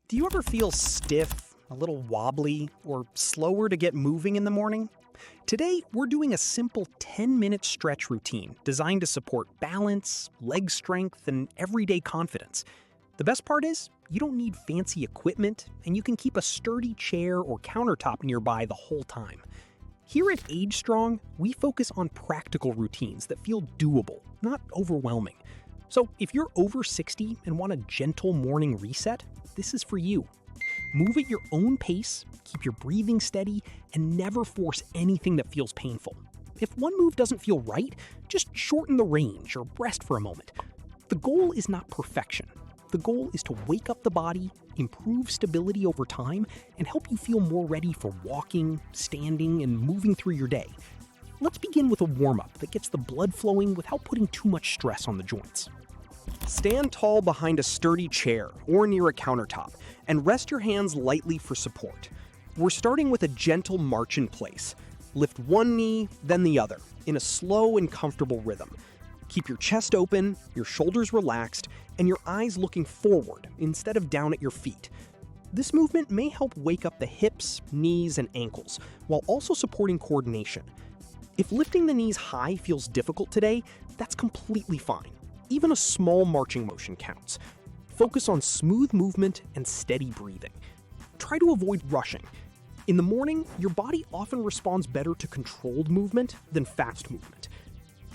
Do you ever feel stiff, a little wobbly, or slower to get moving in the morning? Today, we're doing a simple 10-minute stretch routine designed to support balance, leg strength, and everyday confidence. The best part is, you don't need fancy equipment, and you can keep a sturdy chair or countertop nearby the whole time. Here at Age Strong, we focus on practical routines that feel doable, not overwhelming. So if you're over 60 and want a gentle morning reset, this is for you. Move at your own pace, keep your breathing steady, and never force anything that feels painful. If one move doesn't feel right, just shorten the range or rest for a moment. The goal is not perfection. The goal is to wake up the body, improve stability over time, and help you feel more ready for walking, standing, and moving through your day. Let's begin with a warm-up that gets the blood flowing without putting too much stress on the joints. Stand tall behind a sturdy chair or near a countertop, and rest your hands lightly for support. We're starting with a gentle march in place. Lift one knee, then the other, in a slow and comfortable rhythm. Keep your chest open, your shoulders relaxed, and your eyes looking forward instead of down at your feet. This movement may help wake up the hips, knees, and ankles, while also supporting coordination. If lifting the knees high feels difficult today, that's completely fine. Even a small marching motion counts. Focus on smooth movement and steady breathing. Try to avoid rushing. In the morning, your body often responds better to controlled movement than fast movement.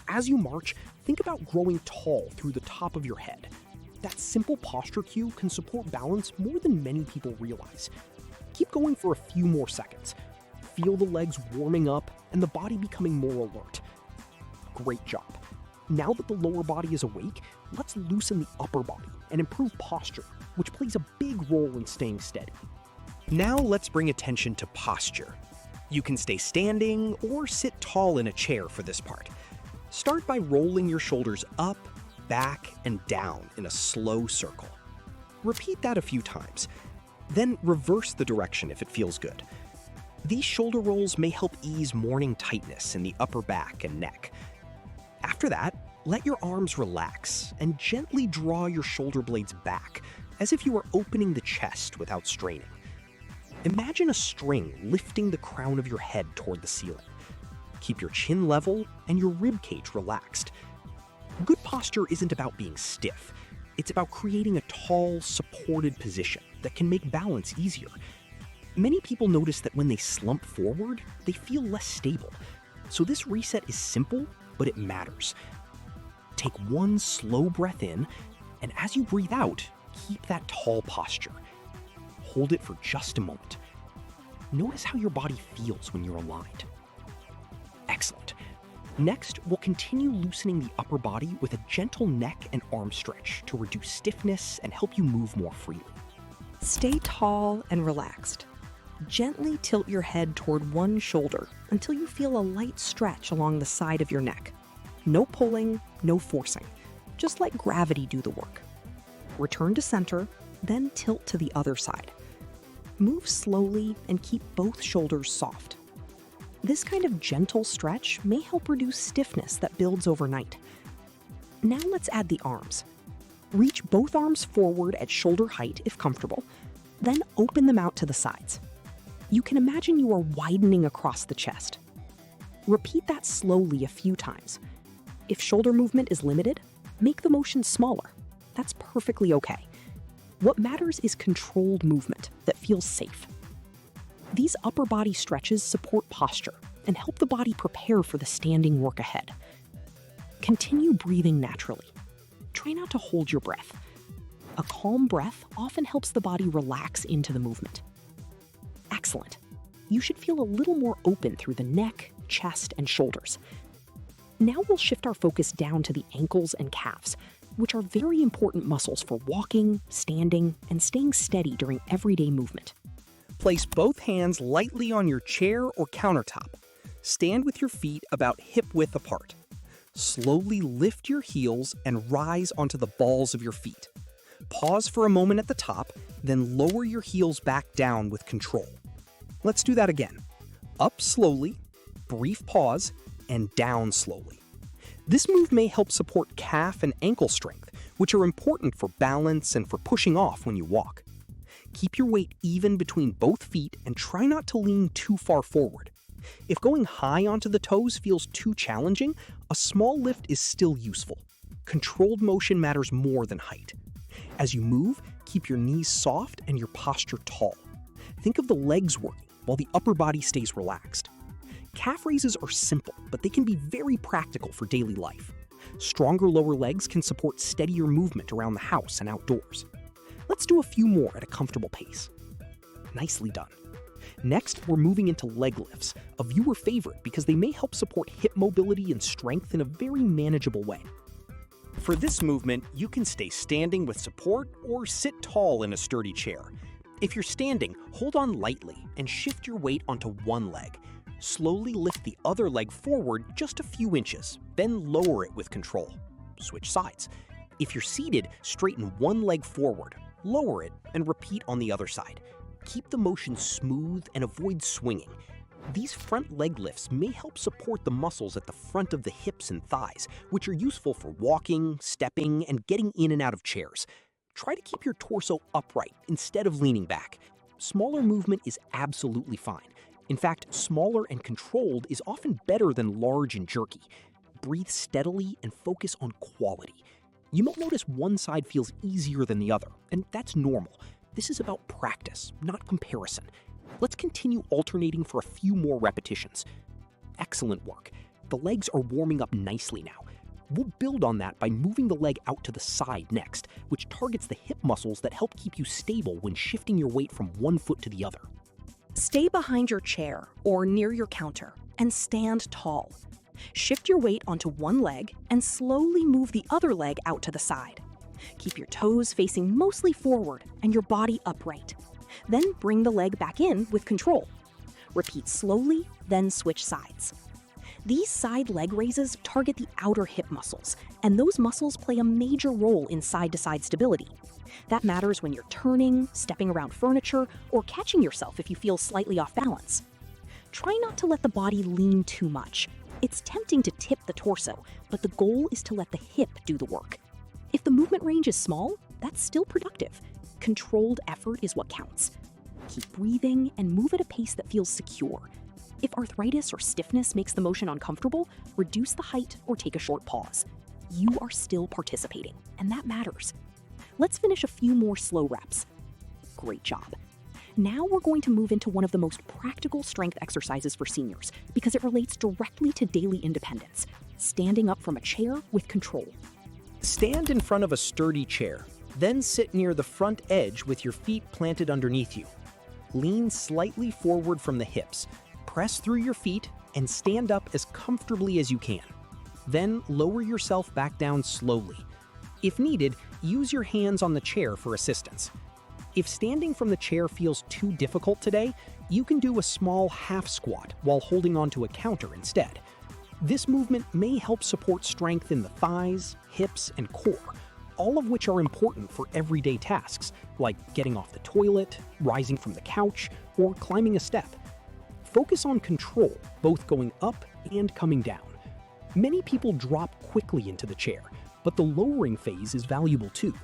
As you march, think about growing tall through the top of your head. That simple posture cue can support balance more than many people realize. Keep going for a few more seconds. Feel the legs warming up and the body becoming more alert. Great job. Now that the lower body is awake, let's loosen the upper body and improve posture, which plays a big role in staying steady. Now let's bring attention to posture. You can stay standing or sit tall in a chair for this part. Start by rolling your shoulders up, back, and down in a slow circle. Repeat that a few times. Then reverse the direction if it feels good. These shoulder rolls may help ease morning tightness in the upper back and neck. After that, let your arms relax and gently draw your shoulder blades back, as if you were opening the chest without straining. Imagine a string lifting the crown of your head toward the ceiling. Keep your chin level and your rib cage relaxed. Good posture isn't about being stiff. It's about creating a tall, supported position that can make balance easier. Many people notice that when they slump forward, they feel less stable. So this reset is simple, but it matters. Take one slow breath in, and as you breathe out, keep that tall posture. Hold it for just a moment. Notice how your body feels when you're aligned. Excellent. Next, we'll continue loosening the upper body with a gentle neck and arm stretch to reduce stiffness and help you move more freely. Stay tall and relaxed. Gently tilt your head toward one shoulder until you feel a light stretch along the side of your neck. No pulling, no forcing. Just let gravity do the work. Return to center, then tilt to the other side. Move slowly and keep both shoulders soft. This kind of gentle stretch may help reduce stiffness that builds overnight. Now let's add the arms. Reach both arms forward at shoulder height if comfortable, then open them out to the sides. You can imagine you are widening across the chest. Repeat that slowly a few times. If shoulder movement is limited, make the motion smaller. That's perfectly okay. What matters is controlled movement that feels safe. These upper body stretches support posture and help the body prepare for the standing work ahead. Continue breathing naturally. Try not to hold your breath. A calm breath often helps the body relax into the movement. Excellent. You should feel a little more open through the neck, chest, and shoulders. Now we'll shift our focus down to the ankles and calves, which are very important muscles for walking, standing, and staying steady during everyday movement. Place both hands lightly on your chair or countertop. Stand with your feet about hip-width apart. Slowly lift your heels and rise onto the balls of your feet. Pause for a moment at the top, then lower your heels back down with control. Let's do that again. Up slowly, brief pause, and down slowly. This move may help support calf and ankle strength, which are important for balance and for pushing off when you walk. Keep your weight even between both feet and try not to lean too far forward. If going high onto the toes feels too challenging, a small lift is still useful. Controlled motion matters more than height. As you move, keep your knees soft and your posture tall. Think of the legs working while the upper body stays relaxed. Calf raises are simple, but they can be very practical for daily life. Stronger lower legs can support steadier movement around the house and outdoors. Let's do a few more at a comfortable pace. Nicely done. Next, we're moving into leg lifts, a viewer favorite because they may help support hip mobility and strength in a very manageable way. For this movement, you can stay standing with support or sit tall in a sturdy chair. If you're standing, hold on lightly and shift your weight onto one leg. Slowly lift the other leg forward just a few inches, then lower it with control. Switch sides. If you're seated, straighten one leg forward, lower it, and repeat on the other side. Keep the motion smooth and avoid swinging. These front leg lifts may help support the muscles at the front of the hips and thighs, which are useful for walking, stepping, and getting in and out of chairs. Try to keep your torso upright instead of leaning back. Smaller movement is absolutely fine. In fact, smaller and controlled is often better than large and jerky. Breathe steadily and focus on quality. You might notice one side feels easier than the other, and that's normal. This is about practice, not comparison. Let's continue alternating for a few more repetitions. Excellent work. The legs are warming up nicely now. We'll build on that by moving the leg out to the side next, which targets the hip muscles that help keep you stable when shifting your weight from one foot to the other. Stay behind your chair or near your counter and stand tall. Shift your weight onto one leg and slowly move the other leg out to the side. Keep your toes facing mostly forward and your body upright. Then bring the leg back in with control. Repeat slowly, then switch sides. These side leg raises target the outer hip muscles, and those muscles play a major role in side-to-side stability. That matters when you're turning, stepping around furniture, or catching yourself if you feel slightly off balance. Try not to let the body lean too much. It's tempting to tip the torso, but the goal is to let the hip do the work. If the movement range is small, that's still productive. Controlled effort is what counts. Keep breathing and move at a pace that feels secure. If arthritis or stiffness makes the motion uncomfortable, reduce the height or take a short pause. You are still participating, and that matters. Let's finish a few more slow reps. Great job. Now we're going to move into one of the most practical strength exercises for seniors because it relates directly to daily independence, standing up from a chair with control. Stand in front of a sturdy chair, then sit near the front edge with your feet planted underneath you. Lean slightly forward from the hips, press through your feet, and stand up as comfortably as you can. Then lower yourself back down slowly. If needed, use your hands on the chair for assistance. If standing from the chair feels too difficult today, you can do a small half squat while holding onto a counter instead. This movement may help support strength in the thighs, hips, and core, all of which are important for everyday tasks, like getting off the toilet, rising from the couch, or climbing a step. Focus on control, both going up and coming down. Many people drop quickly into the chair, but the lowering phase is valuable too.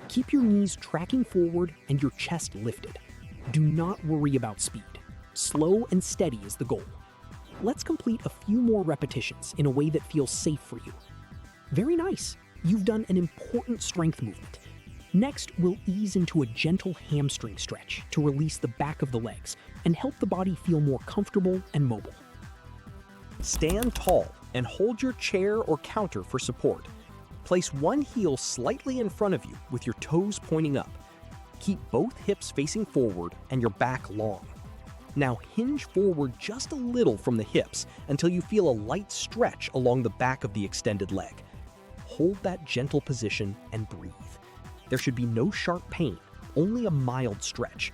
Keep your knees tracking forward and your chest lifted. Do not worry about speed. Slow and steady is the goal. Let's complete a few more repetitions in a way that feels safe for you. Very nice. You've done an important strength movement. Next, we'll ease into a gentle hamstring stretch to release the back of the legs and help the body feel more comfortable and mobile. Stand tall and hold your chair or counter for support. Place one heel slightly in front of you with your toes pointing up. Keep both hips facing forward and your back long. Now hinge forward just a little from the hips until you feel a light stretch along the back of the extended leg. Hold that gentle position and breathe. There should be no sharp pain, only a mild stretch.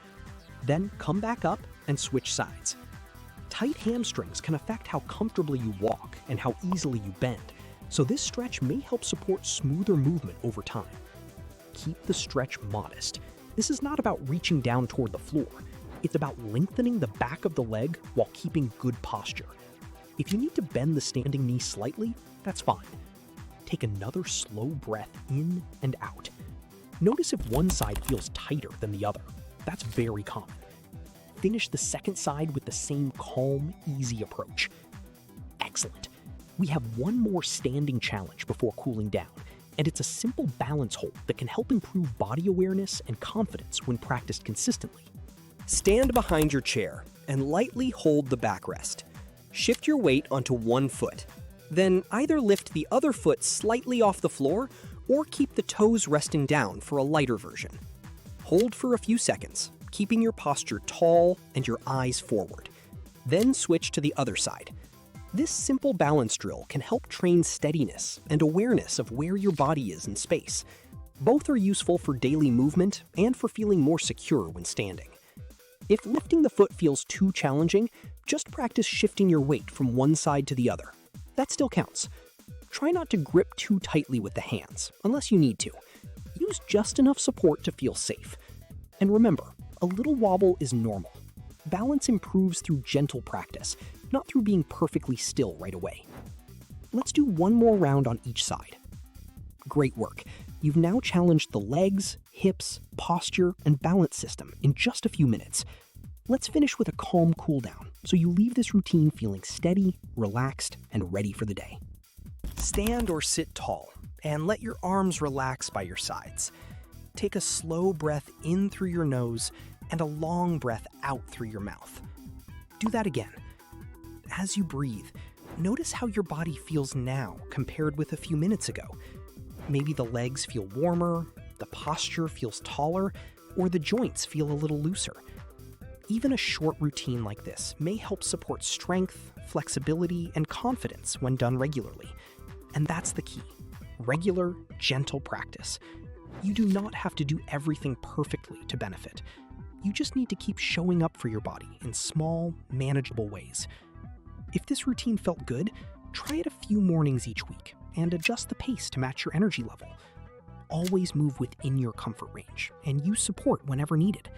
Then come back up and switch sides. Tight hamstrings can affect how comfortably you walk and how easily you bend, so this stretch may help support smoother movement over time. Keep the stretch modest. This is not about reaching down toward the floor. It's about lengthening the back of the leg while keeping good posture. If you need to bend the standing knee slightly, that's fine. Take another slow breath in and out. Notice if one side feels tighter than the other. That's very common. Finish the second side with the same calm, easy approach. Excellent. We have one more standing challenge before cooling down, and it's a simple balance hold that can help improve body awareness and confidence when practiced consistently. Stand behind your chair and lightly hold the backrest. Shift your weight onto one foot. Then either lift the other foot slightly off the floor or keep the toes resting down for a lighter version. Hold for a few seconds, keeping your posture tall and your eyes forward. Then switch to the other side. This simple balance drill can help train steadiness and awareness of where your body is in space. Both are useful for daily movement and for feeling more secure when standing. If lifting the foot feels too challenging, just practice shifting your weight from one side to the other. That still counts. Try not to grip too tightly with the hands, unless you need to. Use just enough support to feel safe. And remember, a little wobble is normal. Balance improves through gentle practice, not through being perfectly still right away. Let's do one more round on each side. Great work. You've now challenged the legs, hips, posture, and balance system in just a few minutes. Let's finish with a calm cool down, so you leave this routine feeling steady, relaxed, and ready for the day. Stand or sit tall, and let your arms relax by your sides. Take a slow breath in through your nose and a long breath out through your mouth. Do that again. As you breathe, notice how your body feels now compared with a few minutes ago. Maybe the legs feel warmer, the posture feels taller, or the joints feel a little looser. Even a short routine like this may help support strength, flexibility, and confidence when done regularly. And that's the key. Regular, gentle practice. You do not have to do everything perfectly to benefit. You just need to keep showing up for your body in small, manageable ways. If this routine felt good, try it a few mornings each week and adjust the pace to match your energy level. Always move within your comfort range and use support whenever needed.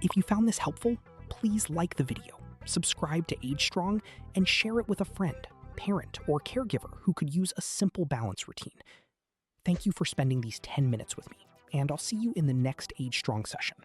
If you found this helpful, please like the video, subscribe to Age Strong, and share it with a friend, parent, or caregiver who could use a simple balance routine. Thank you for spending these 10 minutes with me, and I'll see you in the next Age Strong session.